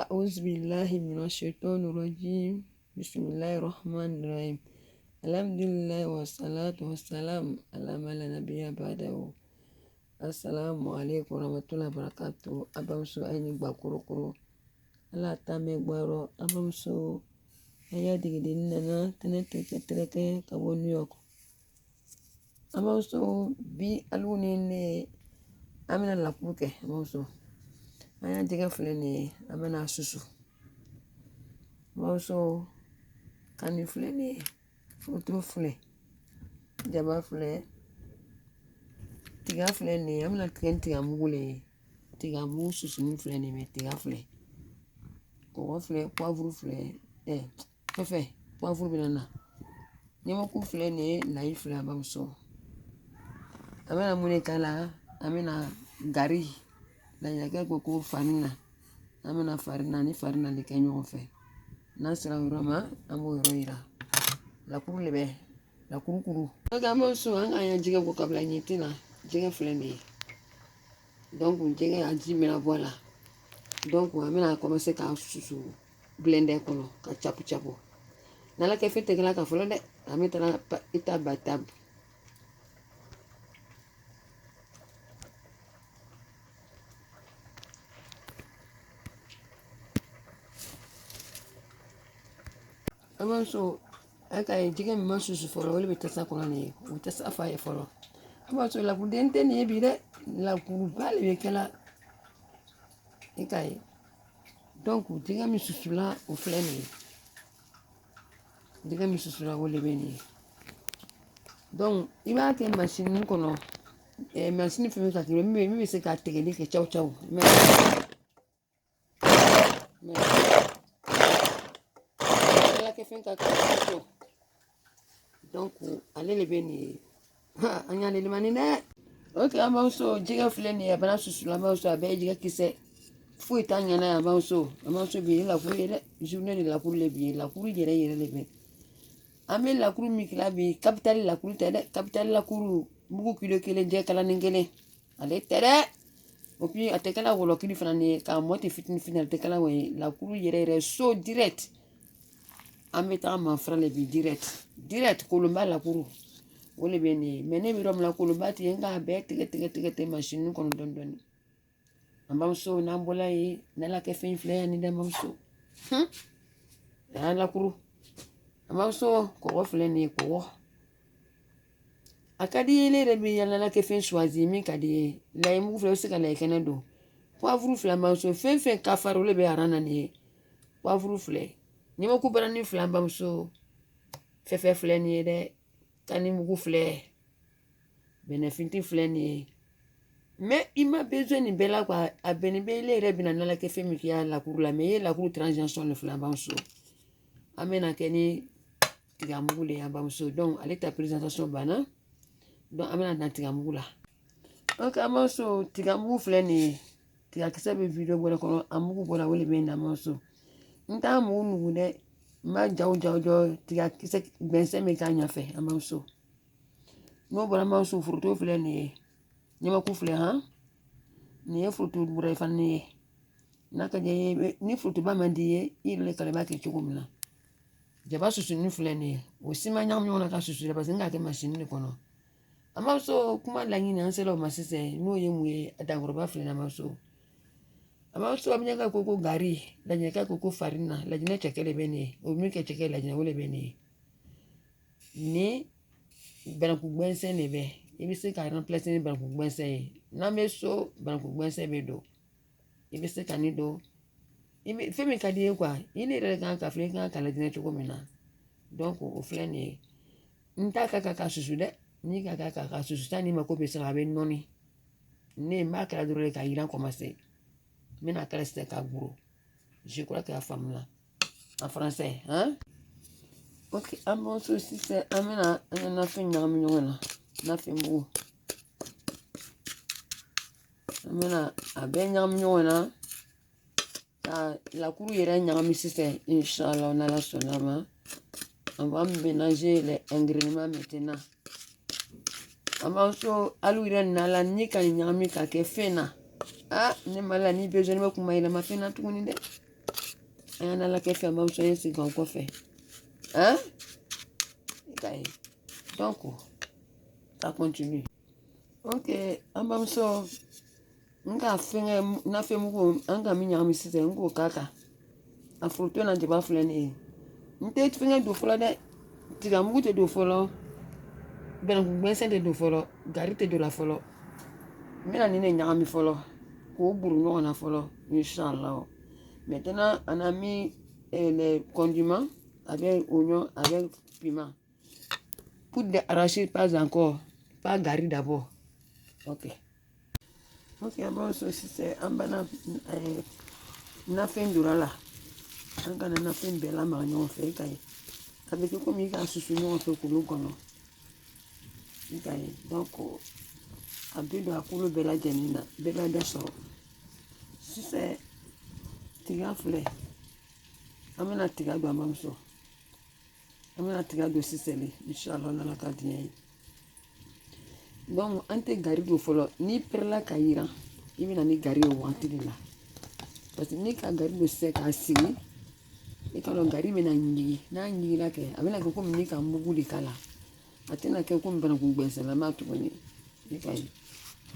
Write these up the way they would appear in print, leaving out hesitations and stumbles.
أعوذ بالله من الشيطان الرجيم بسم الله الرحمن الرحيم الحمد لله والصلاة والسلام على ما لا نبي بعده السلام عليكم ورحمة الله وبركاته أبامسو أيني باكورو ألا تامي بارو أبامسو أيا ديجي نانا تنتك كابو نيويورك أبامسو بي ألوني أمنا لابوكي أبامسو أنا ديجا فلاني أمنا سوسو أبامسو كاني فلاني فوتو فلاني jaba filɛ tiga filɛ nin ye an bɛna tigɛ ni tiga mugu le ye tiga mugu susuni filɛ nin ye tiga filɛ kɔgɔ filɛ poivre filɛ fɛfɛ poivre bɛ na ɲamaku filɛ nin ye layi filɛ a bamuso an bɛna mun de k'a la an bɛna gari lajɛkɛ ko ko farina an bɛna farina ni farina de kɛ ɲɔgɔn fɛ n'an sera yɔrɔ ma an b'o yɔrɔ yira lakuru le bɛ la kurukuru aga mo so an anya jige ko kabla nyitina jige fleni donc jige a ji mena voilà donc amena commencer ka susu blender kono ka chapu chapu nala ke fete kala ka folo de ametala ita batab ama so aka jige mi ma susu folo wala betasa kono ni betasa fa e folo ama so la kudente ni bi de la kuru bale be kala ekai donc jige mi susu la o fleni jige mi susu la wole beni donc iba ke machine kono machine fi mi ka kire mi se ka tegeli ke chaw chaw mais la ke fin ka ka donc ale le beni anya le mani ne ok ama so jiga fleni ya bana susu la ma so abe jiga kise fu itanya na ama so bi la fu yele journée de la cour le bi la cour yere le bi ame la cour mi kila bi capital la cour tede capital la cour mugu kilo kele je kala ningele ale tede et puis atekala wolo kili fana ne ka moti fitin final tekala we la cour yere so direct ame ta ma frale bi direct kolomba la cour wole beni mene mi rom la kolomba ti nga be tege machine ko don ambam so na mbola yi na la ke fin fleur ni dem so ya la cour ambam so ko fleur ni ko akadi le rebi yalla la ke fin choisi mi kadi la imu fleur se kala ekene do poivre fleur ambam so fin ka faro le be arana ni poivre fleur ni mo ku barani fleur ambam so fefe fleur ni de kani mugu fleur benefiting fleur ni mais il m'a besoin de bella quoi a benebele rebina na la ke fin mi kia la cour la mais la cour transition le fleur ambam so amena keni tiga mugu le ambam so donc allez ta présentation bana donc amena na tiga mugu la ok ambam so tiga mugu fleur ni tiga kisa be video bola kono amugu bola wole be na ambam so nta mu nugu de ma jaw tiga kisa bense me ka nya fe ambam so no bola ambam so fruto fleur ni nyama ku fleur ha ni fruto bure fan ni naka je ni fruto ba mandi ile kale ba ke chukumna jaba susu ni fleur ni o sima nyam nyona ka susu ba singa ke machine ni kono ambam so kuma langi na nselo masise no ye muye adangoro ba fleur na ambam so abanyaka koko gari la nyaka koko farina la jina chekele beni o mi ke chekele la jina wole beni ni banku gbense ne be ibi se ka remplacer ni banku gbense na me so banku gbense be do ibi se ka ni do ibi femi ka die kwa ini re ka fle ka la jina choko mena donc o fle ni nta ka susu de ni ka susu tani mako be sa be noni ni ma ka dure ka ira commencer mena reste ka gros je crois que la femme là en français hein ok amon so si c'est amena na fin nyam nyona na fin bu amena abe nyam nyona la cour yere nyam si c'est inchallah on a la sonama on va mélanger les ingrédients maintenant amon so alu ire na la ni ka nyam ka ke fena ne mala ni besoin ma kuma ila mafena tukuni de an ala kɛ fɛn bamuso ye sigi an kɔfɛ hein donc ça continue ok an bamuso n ka fɛngɛ nafɛnmugu an ka min ɲagami sisan n k'o k'a kan a foronto na jaba filɛ nin ye n tɛ fɛngɛ don fɔlɔ dɛ tigamugu tɛ don fɔlɔ bɛnɛku gbɛnsɛn tɛ don fɔlɔ gari tɛ don la fɔlɔ n bɛna nin de ɲagami fɔlɔ k'o buru ɲɔgɔn na fɔlɔ inchallah maintenant on a mis les condiments avec oignon avec piment poudre d'arachide pas encore pas gari d'abord ok bon ceci c'est un banana nafɛn donna la an kana nafɛn bɛɛ lamaga ɲɔgɔn fɛ i ka ye a bɛ kɛ komi i k'a susu ɲɔgɔn fɛ kolon kɔnɔ i ka ye donc a bɛ don a kolo bɛɛ lajɛlen na bɛɛ bɛ dɔ sɔrɔ sisan tiga filɛ an bɛna tiga don an bamuso an bɛna tiga don sisan le inchallah n'ala ka diɲɛ ye donc an tɛ gari don fɔlɔ n'i pɛrɛla ka yiran i bɛna ni gari ye o waati de la parce que n'i ka gari don sisan k'a sigi i ka dɔn gari bɛna ɲigin n'a ɲigina kɛ a bɛna kɛ komi n'i ka mugu de k'a la a tɛna kɛ komi banaku gbɛnsɛnlama tuguni i ka ye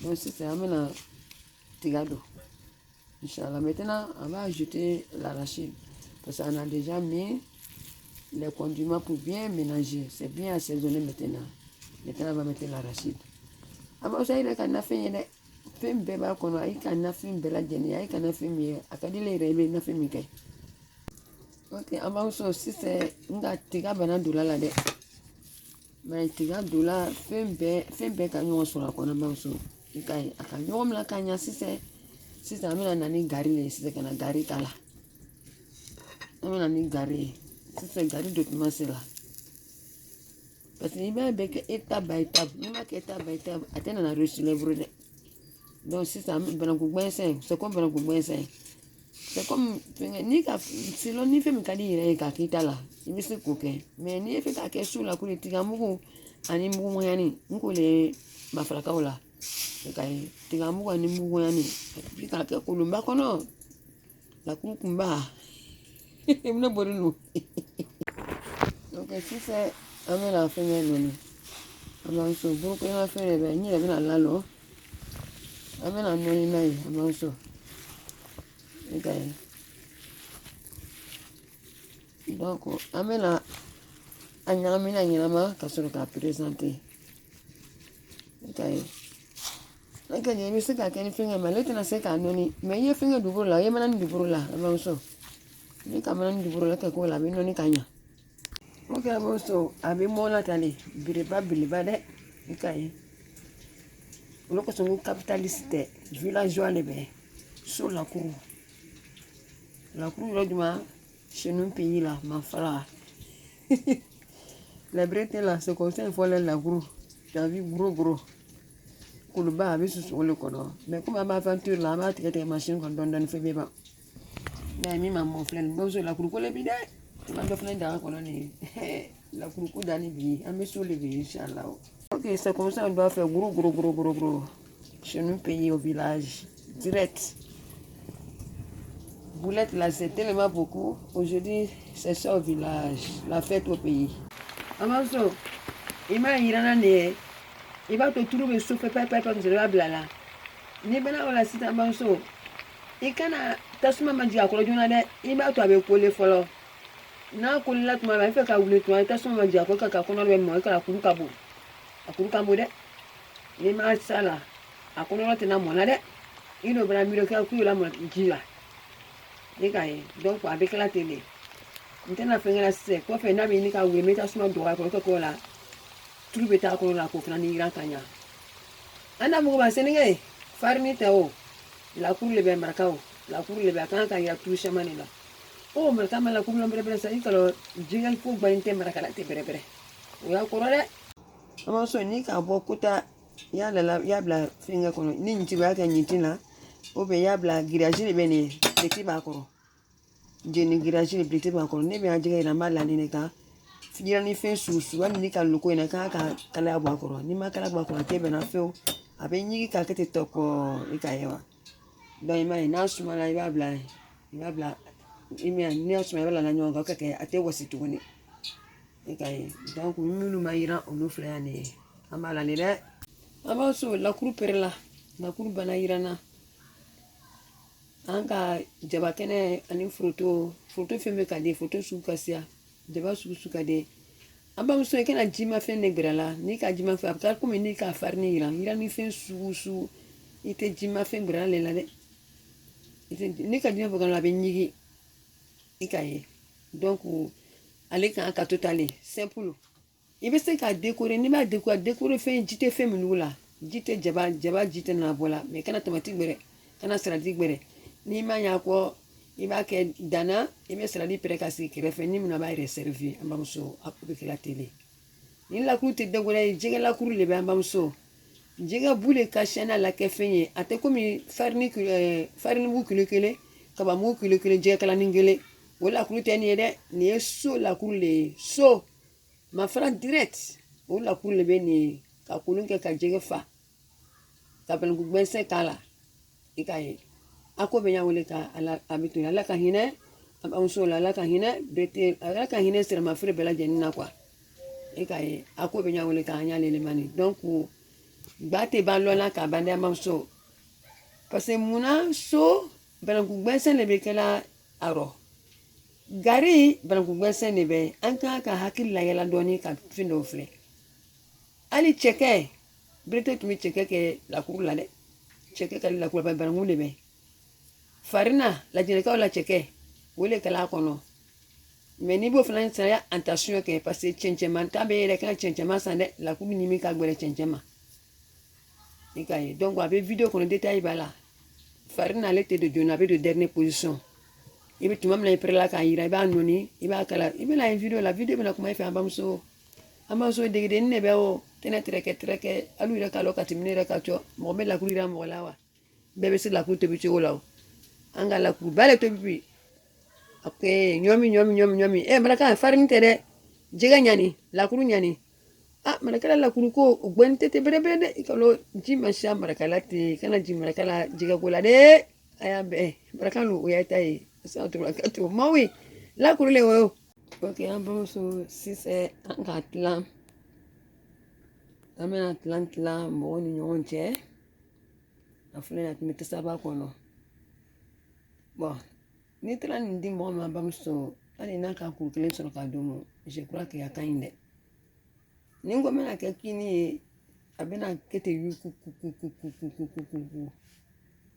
donc sisan an bɛna tiga don inchallah maintenant on va ajouter l'arachide parce qu'on a déjà mis les condiments pour bien mélanger c'est bien assaisonné maintenant on va mettre l'arachide ama usa ire ka nafɛn ye dɛ fɛn bɛɛ b'a kɔnɔ a y'i ka nafɛn bɛɛ lajɛlen a y'i ka nafɛn min ye a ka di ile yɛrɛ i bɛ nafɛn min kɛ ok an b'a sɔrɔ sisan nka tiga bana don la dɛ mais tiga don la fɛn bɛɛ ka ɲɔgɔn sɔrɔ a kɔnɔ an b'a sɔrɔ i ka ye a ka ɲɔgɔn minɛ ka ɲa sisan an bɛna na ni gari le sisan ka na gari k'a la an bɛna ni gari ye sisan gari don tuma sera parce que i b'a bɛɛ kɛ étape par étape n'i ma kɛ étape par étape a tɛ nana réussir dɛ donc sisan banaku gbɛnsɛn c'est comme banaku gbɛnsɛn c'est comme n'i ka selon ni fɛn min ka di i yɛrɛ ye k'a k'i ta la i bɛ se k'o kɛ mais n'i ye fɛ k'a kɛ su la ko tigamugu ani muguŋɛɲɛni n k'o le mafarakaw la ka ye tigamugu ani muguŋɛɲɛni i k'a kɛ kolonba kɔnɔ lakuru kunba i bɛna bɔri nu donc sisan an bɛna fɛngɛ ninnu an b'an so burukina fɛn de bɛ n yɛrɛ bɛna lalɔ an bɛna nɔni n'a ye an b'an so i ka ye donc an bɛna a ɲagamina ɲɛnama ka sɔrɔ k'a présenter i ka ye n'a ka ɲɛ i bɛ se k'a kɛ ni fɛngɛ mais ale tɛna se k'a nɔni mais i ye fɛngɛ dugukolo la i ye mana ni dugukolo la an b'an so n'i ka mana ni dugukolo la kɛ k'o la a bɛ nɔni ka ɲa ok an b'an so a bɛ mɔn la tan de belebeleba dɛ i ka ye olu kosɔn ko capitaliste tɛ villageois de bɛ so lakuru yɔrɔ jumɛn chez nous pays là Mafara les Bretons là c'est comme ça il faut les lakuru tu as vu gros kuluba a bɛ susu o le kɔnɔ mais comme an b'a aventure la an b'a tigɛ machine kɔnɔ dɔɔni fɛ bɛɛ ban mais min ma mɔ filɛ nin bamuso lakuru ko le bi dɛ i ma dɔ fana daga kɔnɔ nin ye lakuru ko da ni bi an bɛ so le bi inchallah ok c'est comme ça on doit faire gros chez nous pays au village direct boulette là c'est tellement beaucoup aujourd'hui c'est ça au village la fête au pays amaso i ma yirana ne i b'a to turu bɛ so pɛpɛpɛ ka sɔrɔ i b'a bila la n'i bɛna o la sisan bamuso i kana tasuma ma jigin a kɔrɔ joona dɛ i b'a to a bɛ kole fɔlɔ n'a kolela tuma bɛ i fɛ ka wuli tuma i tasuma ma jigin a kɔrɔ ka kɔnɔ bɛ mɔ i kana kuru ka bon a kuru ka bon dɛ n'i ma sa la a kɔnɔ tɛna mɔ la dɛ i n'o bɛna miiri kɛ k'u lamɔ ji la i ka ye donc a bɛ kɛla ten de n tɛna fɛn kɛla sisan kɔfɛ n'a bɛ ɲini ka wuli n bɛ tasuma dɔgɔya a kɔrɔ ka k'o la tulu bɛ taa kɔnɔ la k'o fana ni yiran ka ɲa an da mugu ba senenkɛ farini tɛ o lakuru le bɛ maraka o lakuru le bɛ a kan ka yira tulu caman de la o maraka ma lakuru la bɛrɛbɛrɛ sa i ka dɔn jɛgɛ ko gbani tɛ maraka la tɛ bɛrɛbɛrɛ o y'a kɔrɔ dɛ an b'a sɔn ni k'a bɔ kota i y'a bila fɛngɛ kɔnɔ ni ɲinti b'a kɛ ɲinti la ou bien i y'a bila giriyasi de bɛ nin ye bileti b'a kɔrɔ jeni giriyasi de bileti b'a kɔrɔ ne bɛ a jɛgɛ yira n b'a lani de kan yiranni fɛn susu hali ni ka loko in na k'a ka kalaya bɔ a kɔrɔ n'i ma kalaya bɔ a kɔrɔ a tɛ bɛnna fewu a bɛ ɲigi k'a kɛ ten tɔ i ka ye wa donc i m'a ye n'a sumala i b'a bila imi ni asuma bela na nyonga kake ate wasi tuguni ikaye donc minu mayira onu fla ne amala le de aba so la kuru perla la kuru bana irana anka jaba kene ani fruto fembe kade fruto su kasia jaba su kade aba so kena jima fe ne grala ni ka jima fe apka ko ni ka farni ira ni fe su ite jima fe grala le la de ite ni ka jima fe kana be nyigi ikaye donc ale kan ka totale simple ibe se ka décorer ni ba décorer fe jite fe minula jite jaba jite na bola mais kana tomate gbere kana salade gbere ni ma nya ko iba ke dana ibe salade pere kasi krefe ni muna ba reserver ambamso akubi la télé ni la kuru te degore jege la kuru le be ambamso jege bule ka shana la ke fenye ate komi farni bu kilo kaba mu kilo jege kala ningele wala kuru te ni de ni so la kuru le so ma fra direct wala kuru le be ni ka kulun ke ka jege fa ka ben gbense kala ikaye ako be nya wole ka ala abitu ala ka hine ambamso la ka hine bete ala ka hine sira ma fre bela jenna kwa ikaye ako be nya wole ka nya lele mani donc gbate ba lola ka bande ambamso parce que muna so ben gbense le be kala aro gari banku gbese ne be anka ka hakil la yela doni ka findo fle ali cheke brete tumi cheke ke la kuru la de cheke ka la kuru ba banku le be farina la jene ka la cheke wole kala kono mais ni bo flan sa ya attention ke parce que chenchema ta be re ka chenchema sa de la kuru ni mi ka gbere chenchema ikaye donc avec vidéo kono détail bala farina le te de jona be de dernière position ibe tumam la perla ka ira iba noni iba kala ibe la video bena kuma ife ambamso degede ne be o tene treke alu ira kalo katimine ira kacho mo be la kulira mo lawa bebe se la ku to bicho lawo anga la ku bale to bi okay nyomi malaka farin tere jega nyani la kuru nyani malaka la kuru ko ogbente te bere de ikalo jima sha malaka la te kana jima malaka la jega gola de ayambe malaka lu oyata Assalamualaikum mawi la kurule wo okay ambamso sise anga atlan amena atlantla mo ni nyonche afule na tumete saba kono bon ni tla ni ndi mo ambamso ani na ka ku kelen so ka domo je crois que ya kainde ni ngomena ke kini abena kete yuku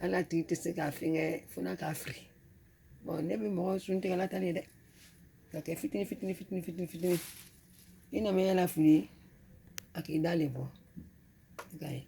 ala ti te se ka finge funa ka free bon nebe mo sunte kala tane de ka ke fitini ina me la fuli akidale bo okay